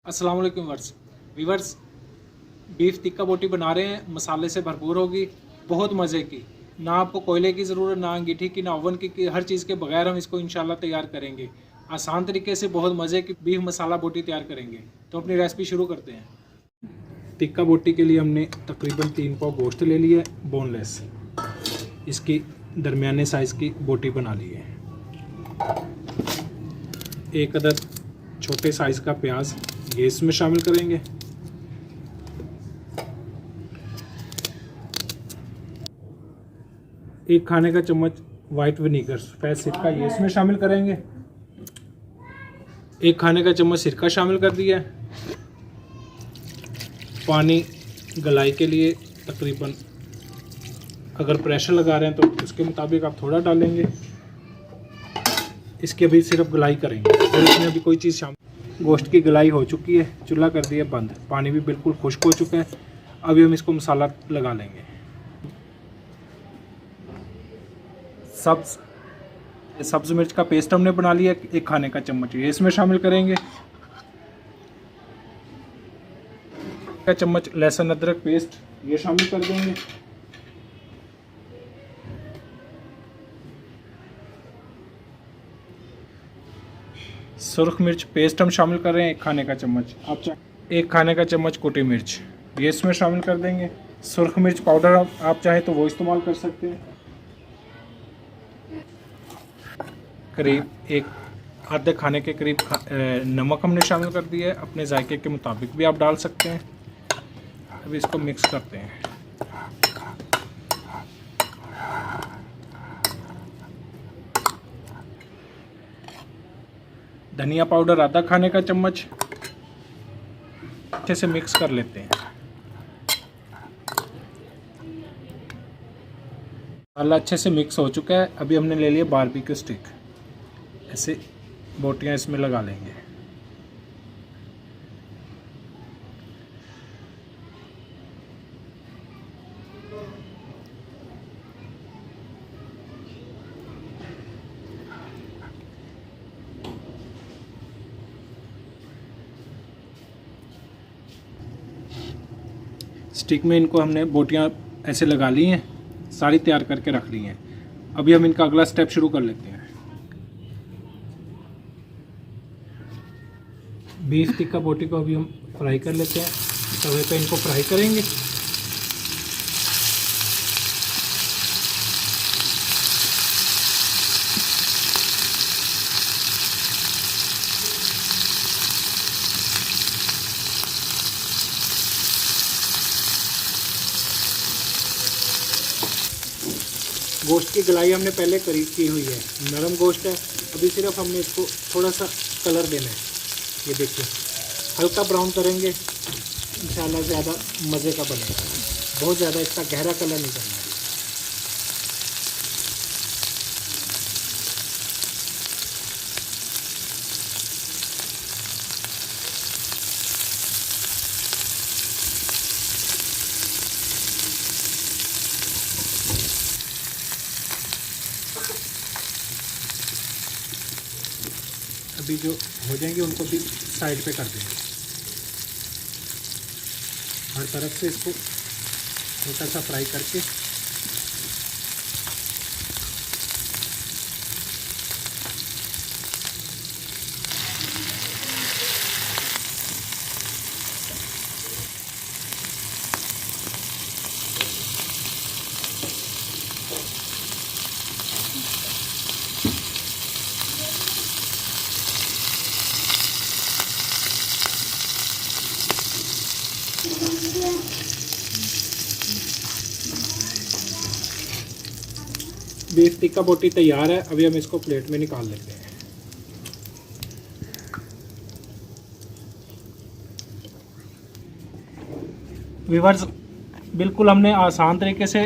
अस्सलाम वालेकुम viewers, beef tikka बोटी बना रहे हैं, मसाले से भरपूर होगी, बहुत मज़े की। ना आपको कोयले की ज़रूरत, ना अंगीठी की, ना ओवन की, हर चीज़ के बगैर हम इसको इंशाल्लाह तैयार करेंगे। आसान तरीके से बहुत मज़े की बीफ मसाला बोटी तैयार करेंगे। तो अपनी रेसिपी शुरू करते हैं। टिक्का बोटी के लिए हमने तकरीबन 3 पाव गोश्त ले लिया है, बोनलेस। इसकी दरमियाने साइज़ की बोटी बना ली है। 1 अदद छोटे साइज़ का प्याज ये इसमें शामिल करेंगे। एक खाने का चम्मच वाइट विनीगर सफ़ेद सिरका ये इसमें शामिल करेंगे। 1 खाने का चम्मच सिरका शामिल कर दिया है। पानी गलाई के लिए तकरीबन, अगर प्रेशर लगा रहे हैं तो उसके मुताबिक आप थोड़ा डालेंगे। इसकी अभी सिर्फ गलाई करेंगे और इसमें अभी कोई चीज़ शामिल। गोश्त की गलाई हो चुकी है, चूल्हा कर दिया बंद, पानी भी बिल्कुल खुश्क हो चुका है। अभी हम इसको मसाला लगा लेंगे। सब्ज़ मिर्च का पेस्ट हमने बना लिया 1 खाने का चम्मच ये इसमें शामिल करेंगे। 1 चम्मच लहसुन अदरक पेस्ट ये शामिल कर देंगे। सुरख मिर्च पेस्ट हम शामिल कर रहे हैं 1 खाने का चम्मच। आप 1 खाने का चम्मच कोटी मिर्च ये इसमें शामिल कर देंगे। सुरख मिर्च पाउडर आप चाहे तो वो इस्तेमाल कर सकते हैं। करीब 1 आधे खाने के करीब नमक हमने शामिल कर दिया है। अपने जायके के मुताबिक भी आप डाल सकते हैं। अभी इसको मिक्स करते हैं। धनिया पाउडर आधा खाने का चम्मच अच्छे से मिक्स कर लेते हैं। मसाला अच्छे से मिक्स हो चुका है। अभी हमने ले लिया बारबेक्यू स्टिक, ऐसे बोटियां इसमें लगा लेंगे। स्टिक में इनको हमने बोटियां ऐसे लगा ली हैं, सारी तैयार करके रख ली हैं। अभी हम इनका अगला स्टेप शुरू कर लेते हैं। बीफ टिक्का बोटी को अभी हम फ्राई कर लेते हैं। तवे पे इनको फ्राई करेंगे। गोश्त की गलाई हमने पहले करीब की हुई है, नरम गोश्त है। अभी सिर्फ हमने इसको थोड़ा सा कलर देना है। ये देखिए हल्का ब्राउन करेंगे, इंशाल्लाह ज़्यादा मज़े का बनेगा। बहुत ज़्यादा इसका गहरा कलर नहीं करना है। अभी जो हो जाएंगे उनको भी साइड पे कर देंगे। हर तरफ से इसको हल्का सा फ्राई करके बीफ टिक्का बोटी तैयार है। अभी हम इसको प्लेट में निकाल लेते हैं। व्यूअर्स, बिल्कुल हमने आसान तरीके से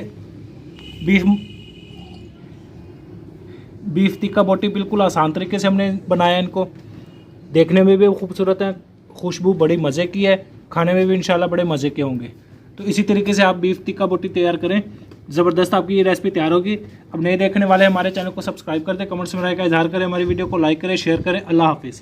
बीफ टिक्का बोटी बिल्कुल आसान तरीके से हमने बनाया। इनको देखने में भी खूबसूरत है, खुशबू बड़ी मज़े की है, खाने में भी इंशाल्लाह बड़े मज़े के होंगे। तो इसी तरीके से आप बीफ टिक्का बोटी तैयार करें, ज़बरदस्त आपकी ये रेसिपी तैयार होगी। अब नए देखने वाले हमारे चैनल को सब्सक्राइब कर दें, कमेंट्स में राय का इजहार करें, हमारी वीडियो को लाइक करें, शेयर करें। अल्लाह हाफिज़।